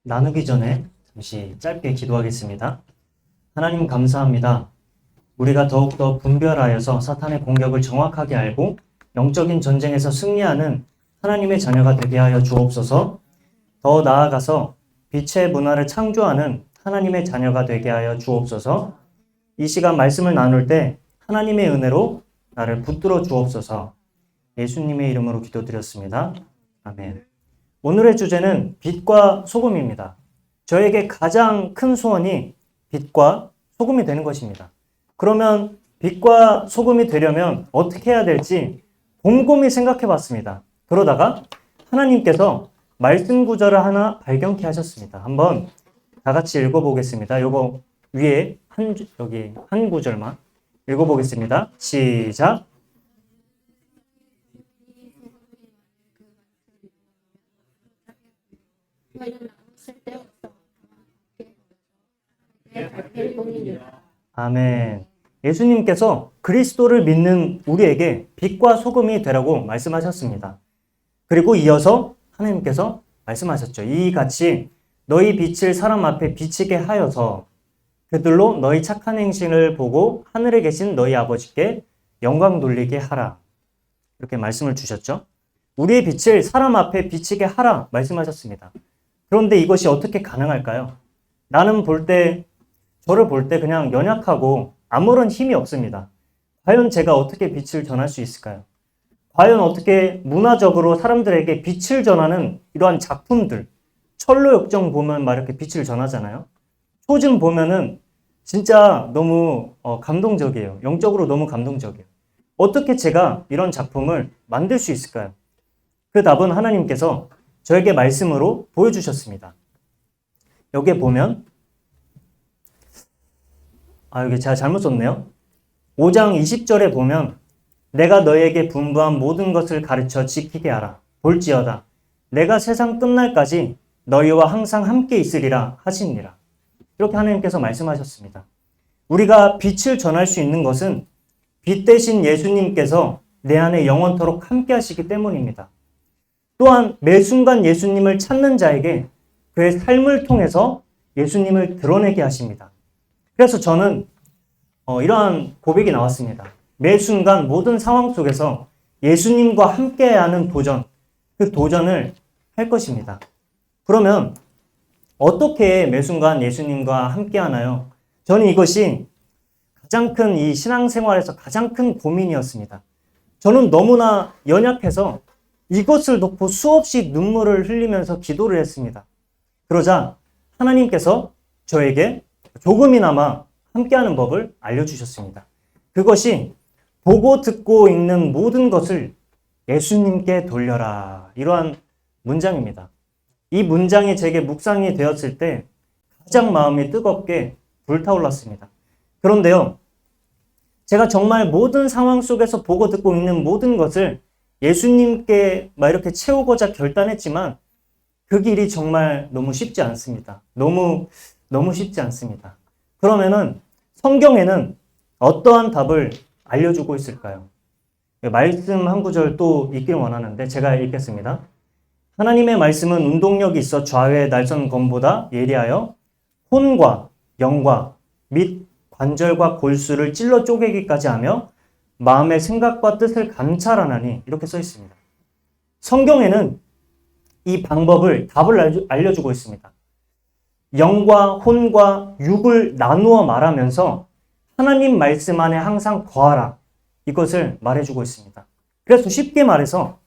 나누기 전에 잠시 짧게 기도하겠습니다. 하나님 감사합니다. 우리가 더욱더 분별하여서 사탄의 공격을 정확하게 알고 영적인 전쟁에서 승리하는 하나님의 자녀가 되게 하여 주옵소서. 더 나아가서 빛의 문화를 창조하는 하나님의 자녀가 되게 하여 주옵소서. 이 시간 말씀을 나눌 때 하나님의 은혜로 나를 붙들어 주옵소서. 예수님의 이름으로 기도드렸습니다. 아멘. 오늘의 주제는 빛과 소금입니다. 저에게 가장 큰 소원이 빛과 소금이 되는 것입니다. 그러면 빛과 소금이 되려면 어떻게 해야 될지 곰곰이 생각해 봤습니다. 그러다가 하나님께서 말씀 구절을 하나 발견케 하셨습니다. 한번 다 같이 읽어보겠습니다. 요거 위에 여기 한 구절만 읽어보겠습니다. 시작. 아멘. 예수님께서 그리스도를 믿는 우리에게 빛과 소금이 되라고 말씀하셨습니다. 그리고 이어서 하나님께서 말씀하셨죠. 이같이 너희 빛을 사람 앞에 비치게 하여서 그들로 너희 착한 행실을 보고 하늘에 계신 너희 아버지께 영광 돌리게 하라. 이렇게 말씀을 주셨죠. 우리의 빛을 사람 앞에 비치게 하라 말씀하셨습니다. 그런데 이것이 어떻게 가능할까요? 나는 저를 볼 때 그냥 연약하고 아무런 힘이 없습니다. 과연 제가 어떻게 빛을 전할 수 있을까요? 과연 어떻게 문화적으로 사람들에게 빛을 전하는 이러한 작품들, 철로역정 보면 막 이렇게 빛을 전하잖아요. 초즘 보면은 진짜 너무 감동적이에요. 영적으로 너무 감동적이에요. 어떻게 제가 이런 작품을 만들 수 있을까요? 그 답은 하나님께서 저에게 말씀으로 보여주셨습니다. 여기에 보면 여기 제가 잘못 썼네요. 5장 20절에 보면 내가 너에게 분부한 모든 것을 가르쳐 지키게 하라. 볼지어다. 내가 세상 끝날까지 너희와 항상 함께 있으리라 하시니라. 이렇게 하나님께서 말씀하셨습니다. 우리가 빛을 전할 수 있는 것은 빛 대신 예수님께서 내 안에 영원토록 함께 하시기 때문입니다. 또한 매 순간 예수님을 찾는 자에게 그의 삶을 통해서 예수님을 드러내게 하십니다. 그래서 저는 이러한 고백이 나왔습니다. 매 순간 모든 상황 속에서 예수님과 함께하는 도전, 그 도전을 할 것입니다. 그러면 어떻게 매 순간 예수님과 함께하나요? 저는 이것이 가장 큰 이 신앙생활에서 가장 큰 고민이었습니다. 저는 너무나 연약해서 이것을 놓고 수없이 눈물을 흘리면서 기도를 했습니다. 그러자 하나님께서 저에게 조금이나마 함께하는 법을 알려주셨습니다. 그것이 보고 듣고 읽는 모든 것을 예수님께 돌려라. 이러한 문장입니다. 이 문장이 제게 묵상이 되었을 때 가장 마음이 뜨겁게 불타올랐습니다. 그런데요, 제가 정말 모든 상황 속에서 보고 듣고 읽는 모든 것을 예수님께 막 이렇게 채우고자 결단했지만 그 길이 정말 너무 쉽지 않습니다. 너무 쉽지 않습니다. 그러면은 성경에는 어떠한 답을 알려주고 있을까요? 말씀 한 구절 또 읽길 원하는데 제가 읽겠습니다. 하나님의 말씀은 운동력이 있어 좌우의 날선 검보다 예리하여 혼과 영과 및 관절과 골수를 찔러 쪼개기까지 하며 마음의 생각과 뜻을 감찰하나니 이렇게 써 있습니다. 성경에는 이 답을 알려주고 있습니다. 영과 혼과 육을 나누어 말하면서 하나님 말씀 안에 항상 거하라. 이것을 말해주고 있습니다. 그래서 쉽게 말해서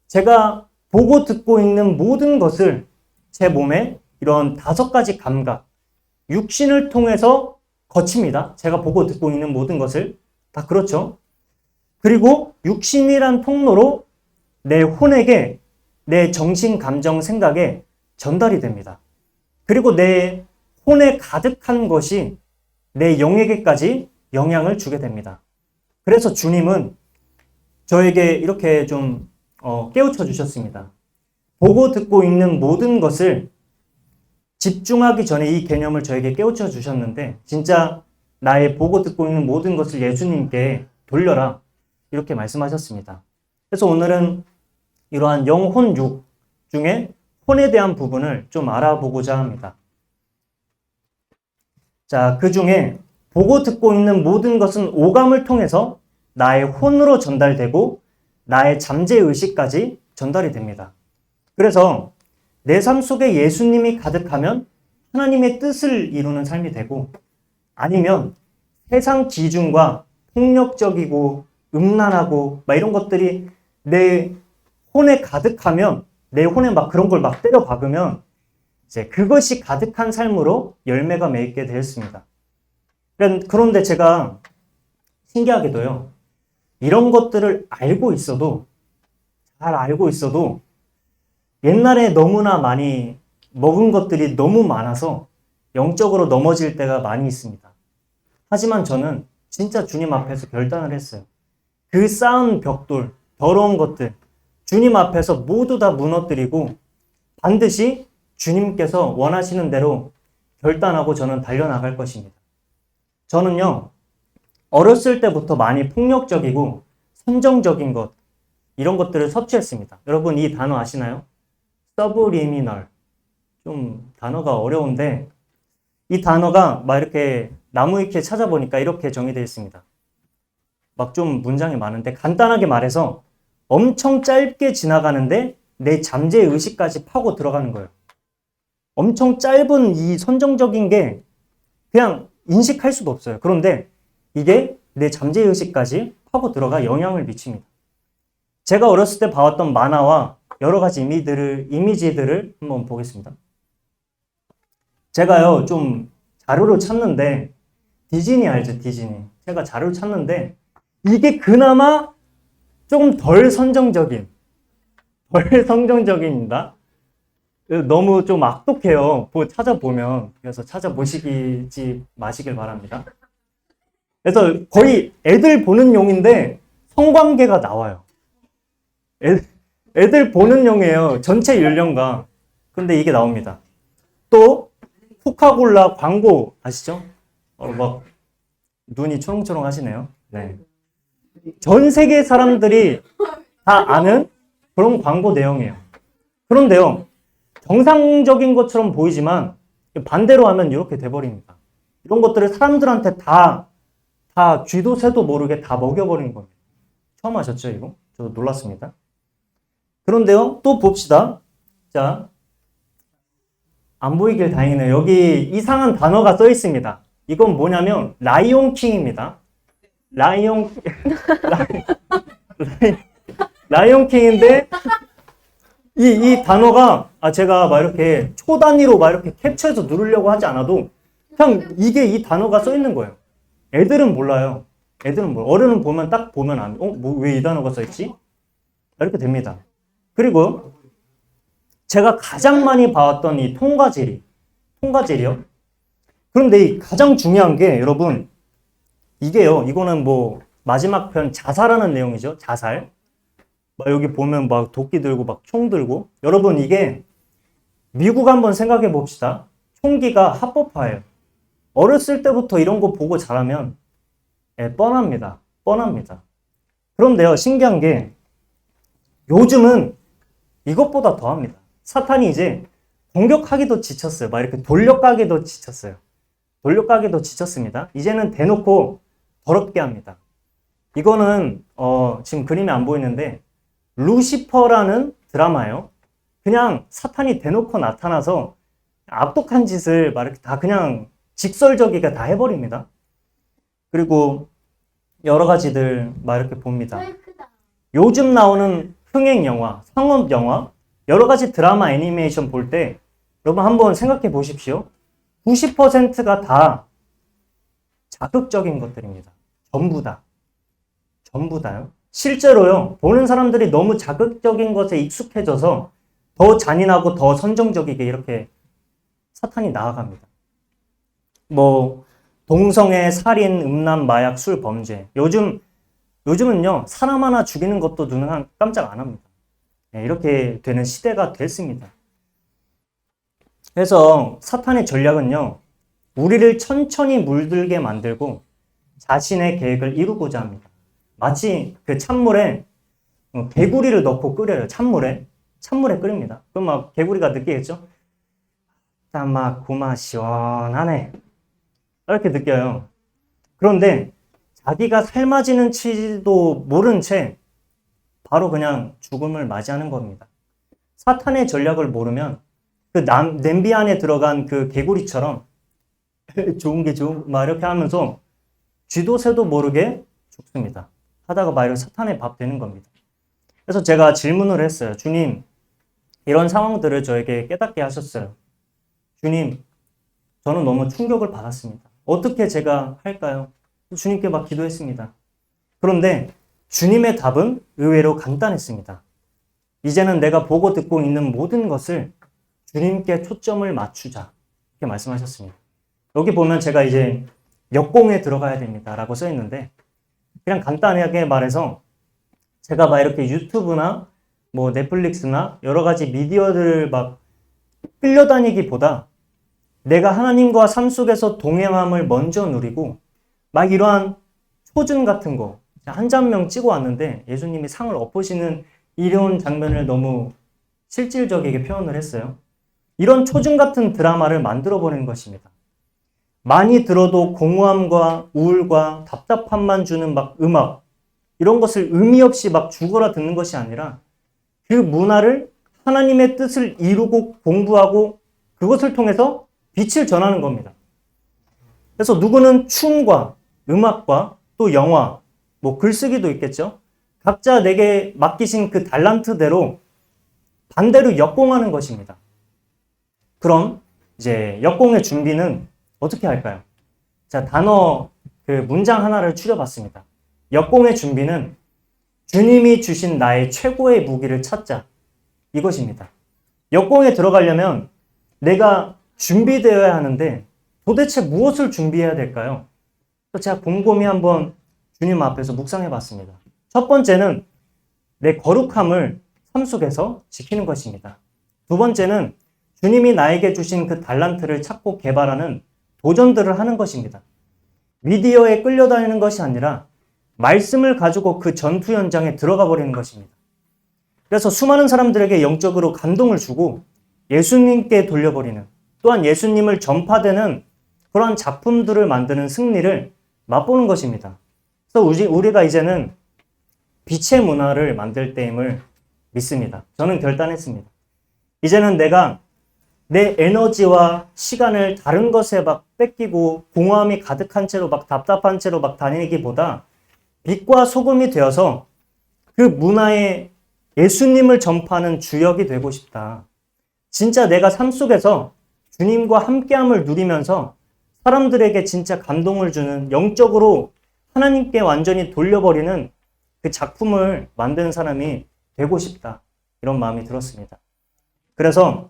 제가 보고 듣고 읽는 모든 것을 제 몸에 이런 5가지 감각, 육신을 통해서 거칩니다. 제가 보고 듣고 읽는 모든 것을 다 그렇죠. 그리고 육신이란 통로로 내 혼에게 내 정신, 감정, 생각에 전달이 됩니다. 그리고 내 혼에 가득한 것이 내 영에게까지 영향을 주게 됩니다. 그래서 주님은 저에게 이렇게 좀 깨우쳐 주셨습니다. 보고 듣고 읽는 모든 것을 집중하기 전에 이 개념을 저에게 깨우쳐 주셨는데 진짜 나의 보고 듣고 읽는 모든 것을 예수님께 돌려라. 이렇게 말씀하셨습니다. 그래서 오늘은 이러한 영혼 육 중에 혼에 대한 부분을 좀 알아보고자 합니다. 자, 그 중에 보고 듣고 있는 모든 것은 오감을 통해서 나의 혼으로 전달되고 나의 잠재의식까지 전달이 됩니다. 그래서 내 삶 속에 예수님이 가득하면 하나님의 뜻을 이루는 삶이 되고, 아니면 세상 기준과 폭력적이고 음란하고 막 이런 것들이 내 혼에 가득하면, 내 혼에 막 그런 걸 막 때려 박으면 이제 그것이 가득한 삶으로 열매가 맺게 되었습니다. 그런데 제가 신기하게도요, 이런 것들을 알고 있어도, 잘 알고 있어도 옛날에 너무나 많이 먹은 것들이 너무 많아서 영적으로 넘어질 때가 많이 있습니다. 하지만 저는 진짜 주님 앞에서 결단을 했어요. 그 쌓은 벽돌, 더러운 것들, 주님 앞에서 모두 다 무너뜨리고 반드시 주님께서 원하시는 대로 결단하고 저는 달려나갈 것입니다. 저는요, 어렸을 때부터 많이 폭력적이고 선정적인 것, 이런 것들을 섭취했습니다. 여러분 이 단어 아시나요? 서브리미널. 좀 단어가 어려운데, 이 단어가 막 이렇게 나무 위키에 찾아보니까 이렇게 정의되어 있습니다. 막 좀 문장이 많은데, 간단하게 말해서 엄청 짧게 지나가는데 내 잠재 의식까지 파고 들어가는 거예요. 엄청 짧은 이 선정적인 게 그냥 인식할 수도 없어요. 그런데 이게 내 잠재 의식까지 파고 들어가 영향을 미칩니다. 제가 어렸을 때 봐왔던 만화와 여러 가지 이미지들을 한번 보겠습니다. 제가요, 좀 자료를 찾는데, 디즈니 알죠? 디즈니. 제가 자료를 찾는데, 이게 그나마 조금 덜 선정적입니다. 너무 좀 악독해요. 찾아보면. 그래서 찾아보시지 마시길 바랍니다. 그래서 거의 애들 보는 용인데 성관계가 나와요. 애들 보는 용이에요. 전체 연령과. 근데 이게 나옵니다. 또 코카콜라 광고 아시죠? 막 눈이 초롱초롱 하시네요. 네. 전 세계 사람들이 다 아는 그런 광고 내용이에요. 그런데요, 정상적인 것처럼 보이지만 반대로 하면 이렇게 돼버립니다. 이런 것들을 사람들한테 다 쥐도 새도 모르게 다 먹여버리는 겁니다. 처음 하셨죠, 이거? 저도 놀랐습니다. 그런데요, 또 봅시다. 자, 안 보이길 다행이네요. 여기 이상한 단어가 써 있습니다. 이건 뭐냐면 라이온 킹입니다. 라이온 킹인데 이 단어가 제가 막 이렇게 초 단위로 막 이렇게 캡처해서 누르려고 하지 않아도 그냥 이게 이 단어가 써 있는 거예요. 애들은 몰라요. 어른은 보면 딱 보면 왜 이 단어가 써 있지? 이렇게 됩니다. 그리고 제가 가장 많이 봐왔던 이 통과제리요. 그런데 이 가장 중요한 게 여러분, 이게요, 이거는 뭐 마지막 편 자살하는 내용이죠. 자살. 막 여기 보면 막 도끼 들고 막 총 들고. 여러분 이게 미국 한번 생각해 봅시다. 총기가 합법화예요. 어렸을 때부터 이런 거 보고 자라면 뻔합니다. 그런데요, 신기한 게 요즘은 이것보다 더합니다. 사탄이 이제 공격하기도 지쳤어요. 막 이렇게 돌려가기도 지쳤습니다. 이제는 대놓고 더럽게 합니다. 이거는 지금 그림이 안 보이는데 루시퍼라는 드라마예요. 그냥 사탄이 대놓고 나타나서 악독한 짓을 막 이렇게 다 그냥 직설적이게 다 해버립니다. 그리고 여러 가지들 막 이렇게 봅니다. 요즘 나오는 흥행 영화, 상업 영화, 여러 가지 드라마, 애니메이션 볼 때 여러분 한번 생각해 보십시오. 90%가 다 자극적인 것들입니다. 전부 다요. 실제로요, 보는 사람들이 너무 자극적인 것에 익숙해져서 더 잔인하고 더 선정적이게 이렇게 사탄이 나아갑니다. 뭐 동성애, 살인, 음란, 마약, 술, 범죄. 요즘은요, 사람 하나 죽이는 것도 눈은 깜짝 안 합니다. 이렇게 되는 시대가 됐습니다. 그래서 사탄의 전략은요, 우리를 천천히 물들게 만들고 자신의 계획을 이루고자 합니다. 마치 그 찬물에 개구리를 넣고 끓여요. 찬물에 찬물에 끓입니다. 그럼 막 개구리가 느끼겠죠? 딱 막 고마 시원하네. 이렇게 느껴요. 그런데 자기가 삶아지는지도 모른 채 바로 그냥 죽음을 맞이하는 겁니다. 사탄의 전략을 모르면 그 냄비 안에 들어간 그 개구리처럼 좋은 게 좋은 막 이렇게 하면서 쥐도 새도 모르게 죽습니다. 하다가 막 이렇게 사탄의 밥 되는 겁니다. 그래서 제가 질문을 했어요. 주님, 이런 상황들을 저에게 깨닫게 하셨어요. 주님, 저는 너무 충격을 받았습니다. 어떻게 제가 할까요? 주님께 막 기도했습니다. 그런데 주님의 답은 의외로 간단했습니다. 이제는 내가 보고 듣고 있는 모든 것을 주님께 초점을 맞추자. 이렇게 말씀하셨습니다. 여기 보면 제가 이제 역공에 들어가야 됩니다. 라고 써 있는데, 그냥 간단하게 말해서 제가 막 이렇게 유튜브나 뭐 넷플릭스나 여러 가지 미디어들을 막 끌려다니기보다 내가 하나님과 삶 속에서 동행함을 먼저 누리고 막 이러한 초준 같은 거 한 장면 찍어 왔는데 예수님이 상을 엎으시는 이런 장면을 너무 실질적이게 표현을 했어요. 이런 초준 같은 드라마를 만들어 버리는 것입니다. 많이 들어도 공허함과 우울과 답답함만 주는 막 음악 이런 것을 의미 없이 막 죽어라 듣는 것이 아니라 그 문화를 하나님의 뜻을 이루고 공부하고 그것을 통해서 빛을 전하는 겁니다. 그래서 누구는 춤과 음악과 또 영화, 뭐 글쓰기도 있겠죠. 각자 내게 맡기신 그 달란트대로 반대로 역공하는 것입니다. 그럼 이제 역공의 준비는 어떻게 할까요? 자, 단어 그 문장 하나를 추려봤습니다. 역공의 준비는 주님이 주신 나의 최고의 무기를 찾자. 이것입니다. 역공에 들어가려면 내가 준비되어야 하는데 도대체 무엇을 준비해야 될까요? 제가 곰곰이 한번 주님 앞에서 묵상해 봤습니다. 첫 번째는 내 거룩함을 삶 속에서 지키는 것입니다. 두 번째는 주님이 나에게 주신 그 달란트를 찾고 개발하는 도전들을 하는 것입니다. 미디어에 끌려다니는 것이 아니라 말씀을 가지고 그 전투 현장에 들어가 버리는 것입니다. 그래서 수많은 사람들에게 영적으로 감동을 주고 예수님께 돌려버리는 또한 예수님을 전파되는 그러한 작품들을 만드는 승리를 맛보는 것입니다. 그래서 우리가 이제는 빛의 문화를 만들 때임을 믿습니다. 저는 결단했습니다. 이제는 내가 내 에너지와 시간을 다른 것에 막 뺏기고 공허함이 가득한 채로 막 답답한 채로 막 다니기보다 빛과 소금이 되어서 그 문화에 예수님을 전파하는 주역이 되고 싶다. 진짜 내가 삶 속에서 주님과 함께함을 누리면서 사람들에게 진짜 감동을 주는 영적으로 하나님께 완전히 돌려버리는 그 작품을 만드는 사람이 되고 싶다. 이런 마음이 들었습니다. 그래서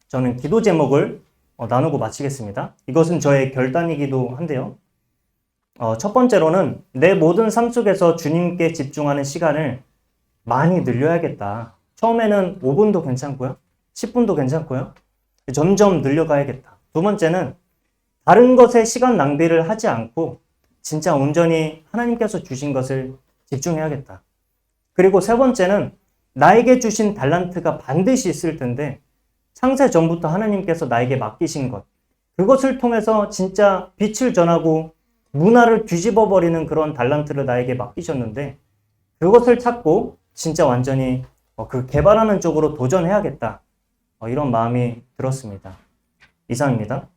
저는 기도 제목을 나누고 마치겠습니다. 이것은 저의 결단이기도 한데요. 첫 번째로는 내 모든 삶 속에서 주님께 집중하는 시간을 많이 늘려야겠다. 처음에는 5분도 괜찮고요. 10분도 괜찮고요. 점점 늘려가야겠다. 두 번째는 다른 것에 시간 낭비를 하지 않고 진짜 온전히 하나님께서 주신 것을 집중해야겠다. 그리고 세 번째는 나에게 주신 달란트가 반드시 있을 텐데 창세 전부터 하나님께서 나에게 맡기신 것 그것을 통해서 진짜 빛을 전하고 문화를 뒤집어 버리는 그런 달란트를 나에게 맡기셨는데 그것을 찾고 진짜 완전히 그 개발하는 쪽으로 도전해야겠다. 이런 마음이 들었습니다. 이상입니다.